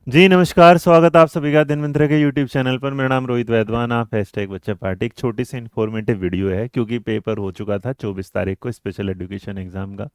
जी नमस्कार, स्वागत आप सभी का धन्वंतरि के यूट्यूब चैनल पर। मेरा नाम रोहित वैद्वान, आप हैशटैग बच्चा पार्टी। एक छोटी सी इन्फॉर्मेटिव वीडियो है क्योंकि पेपर हो चुका था 24 तारीख को स्पेशल एजुकेशन एग्ज़ाम का।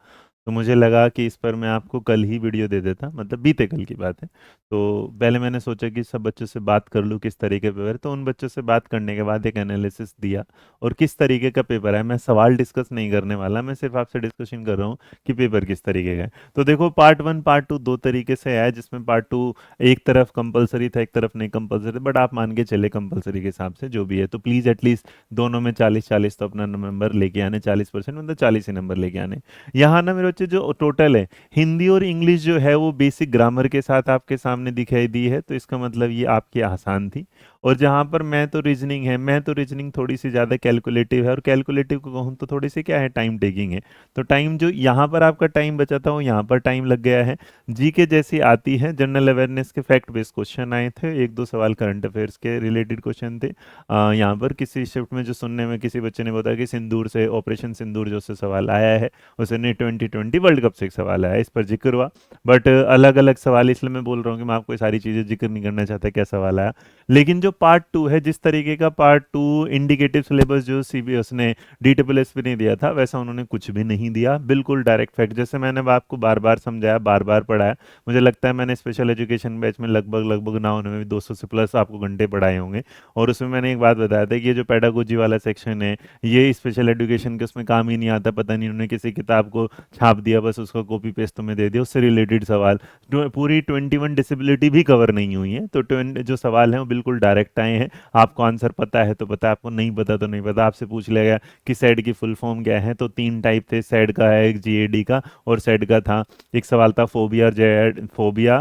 तो मुझे लगा कि इस पर मैं आपको कल ही वीडियो दे देता, मतलब बीते कल की बात है। तो पहले मैंने सोचा कि सब बच्चों से बात कर लूँ किस तरीके पेपर है, तो उन बच्चों से बात करने के बाद एक एनालिसिस दिया और किस तरीके का पेपर है। मैं सवाल डिस्कस नहीं करने वाला, मैं सिर्फ आपसे डिस्कशन कर रहा हूँ कि पेपर किस तरीके का है। तो देखो, पार्ट वन पार्ट टू दो तरीके से है, जिसमें पार्ट टू एक तरफ कंपलसरी था, एक तरफ नहीं कंपलसरी था, बट आप मान के चले कंपलसरी के हिसाब से जो भी है। तो प्लीज़ एटलीस्ट दोनों में 40-40 तो अपना नंबर लेके आने, 40% मतलब 40 ही नंबर लेके आने। यहाँ ना मेरे बच्चे जो टोटल है, हिंदी और इंग्लिश जो है वो बेसिक ग्रामर के साथ आपके सामने दिखाई दी है, तो इसका मतलब ये आपकी आसान थी। और जहाँ पर मैं तो रीजनिंग है, मैं तो रीजनिंग थोड़ी सी ज़्यादा कैलकुलेटिव है, और कैलकुलेटिव को कहूँ तो थोड़ी सी क्या है, टाइम टेकिंग है। तो टाइम जो यहाँ पर आपका टाइम बचा था वो यहाँ पर टाइम लग गया है। जीके जैसी आती है, जनरल अवेयरनेस के फैक्ट बेस्ड क्वेश्चन आए थे, एक दो सवाल करंट अफेयर्स के रिलेटेड क्वेश्चन थे। यहाँ पर किसी शिफ्ट में जो सुनने में किसी बच्चे ने बताया कि सिंदूर से, ऑपरेशन सिंदूर जो से सवाल आया है, उसने 2020 वर्ल्ड कप से एक सवाल आया है, इस पर जिक्र हुआ। बट अलग अलग सवाल, इसलिए मैं बोल रहा हूँ कि मैं आपको ये सारी चीज़ें जिक्र नहीं करना चाहता क्या सवाल आया। लेकिन जो पार्ट टू है, जिस तरीके का पार्ट टू इंडिकेटिव सिलेबस जो सीबीएस ने DSSS भी नहीं दिया था, वैसा उन्होंने कुछ भी नहीं दिया। बिल्कुल डायरेक्ट फैक्ट, जैसे मैंने आपको बार बार समझाया, बार बार पढ़ाया। मुझे लगता है मैंने स्पेशल एजुकेशन बैच में लगभग लगभग ना होने में भी 200 से प्लस आपको घंटे पढ़ाए होंगे। और उसमें मैंने एक बात बताया था कि ये जो पेडागोजी वाला सेक्शन है, ये स्पेशल एजुकेशन के उसमें काम ही नहीं आता। पता नहीं उन्होंने किसी किताब को छाप दिया, बस उसका कॉपी पेस्ट तुम्हें दे दिया, उससे रिलेटेड सवाल। पूरी 21 डिसेबिलिटी भी कवर नहीं हुई है। तो जो सवाल हैं वो बिल्कुल डायरेक्ट आए हैं। आपको आंसर पता है तो पता, आपको नहीं पता तो नहीं पता। आपसे पूछ लिया गया कि सेड की फुल फॉर्म क्या है, तो तीन टाइप थे, सेड का है, एक जीएडी का और सेड का था। एक सवाल था फोबिया और जेड फोबिया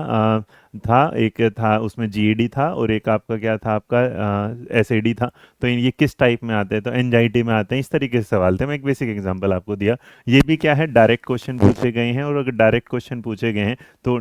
था, एक था उसमें जीएडी था, और एक आपका क्या था, आपका एसएडी था। तो ये किस टाइप में आते हैं, तो एनजाइटी में आते हैं। इस तरीके से सवाल थे, मैं एक बेसिक एग्जांपल आपको दिया। ये भी क्या है, डायरेक्ट क्वेश्चन पूछे गए हैं। और अगर डायरेक्ट क्वेश्चन पूछे गए हैं तो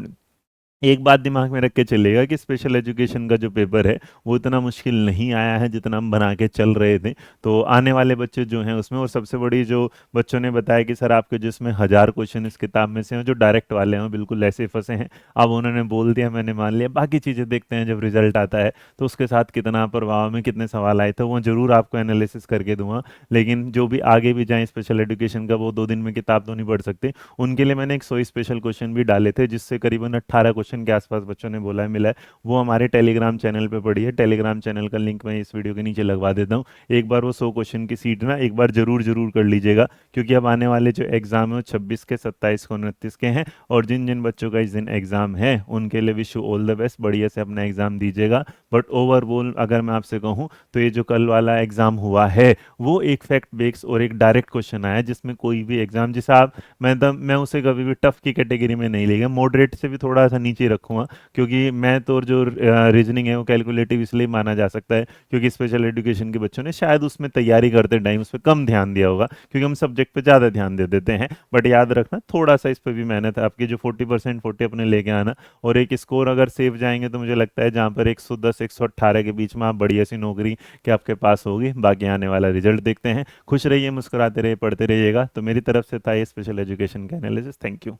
एक बात दिमाग में रख के चलेगा कि स्पेशल एजुकेशन का जो पेपर है वो इतना मुश्किल नहीं आया है जितना हम बना के चल रहे थे। तो आने वाले बच्चे जो हैं उसमें, और सबसे बड़ी जो बच्चों ने बताया कि सर आपके जिसमें 1000 क्वेश्चन इस किताब में से हैं जो डायरेक्ट वाले हैं, बिल्कुल ऐसे फंसे हैं। अब उन्होंने बोल दिया, मैंने मान लिया, बाकी चीज़ें देखते हैं जब रिजल्ट आता है तो उसके साथ कितना प्रभाव में कितने सवाल आए थे वो ज़रूर आपको एनालिसिस करके दूंगा। लेकिन जो भी आगे भी जाएँ स्पेशल एजुकेशन का, वो 2 दिन में किताब तो नहीं पढ़ सकते। उनके लिए मैंने एक 100 स्पेशल क्वेश्चन भी डाले थे, जिससे करीबन 18 क्वेश्चन के आसपास बच्चों ने बोला है मिला है। वो हमारे टेलीग्राम चैनल पे पड़ी है। टेलीग्राम चैनल का लिंक मैं इस वीडियो के नीचे लगवा देता हूँ। एक बार वो 100 क्वेश्चन की सीट ना एक बार जरूर जरूर कर लीजिएगा, क्योंकि अब आने वाले जो एग्जाम है वो 26 के, 27 को, 29 के हैं। और जिन जिन बच्चों का इस दिन एग्जाम है उनके लिए wish you all the best, बढ़िया से अपना एग्जाम दीजिएगा। बट ओवरऑल अगर मैं आपसे कहूँ तो ये जो कल वाला एग्जाम हुआ है वो एक फैक्ट बेस्ड और एक डायरेक्ट क्वेश्चन आया, जिसमें कोई भी एग्जाम, जिसे आप, मैं उसे कभी भी टफ की कैटेगरी में नहीं लेगा, मॉडरेट से भी थोड़ा सा नीचे रखूंगा। क्योंकि मैथ और जो रीजनिंग है वो कैलकुलेटिव इसलिए माना जा सकता है क्योंकि स्पेशल एजुकेशन के बच्चों ने शायद उसमें तैयारी करते टाइम उस पर कम ध्यान दिया होगा, क्योंकि हम सब्जेक्ट पे ज़्यादा ध्यान दे देते हैं। बट याद रखना थोड़ा सा इस पर भी मेहनत है आपकी, जो 40% 40 अपने लेके आना। और एक स्कोर अगर सेफ जाएंगे तो मुझे लगता है जहाँ पर 110 118 के बीच में आप बढ़िया सी नौकरी के आपके पास होगी। बाकी आने वाला रिजल्ट देखते हैं। खुश रहिए, मुस्कुराते रहिए, पढ़ते रहिएगा। तो मेरी तरफ से था ये स्पेशल एजुकेशन का एनालिसिस। Thank you.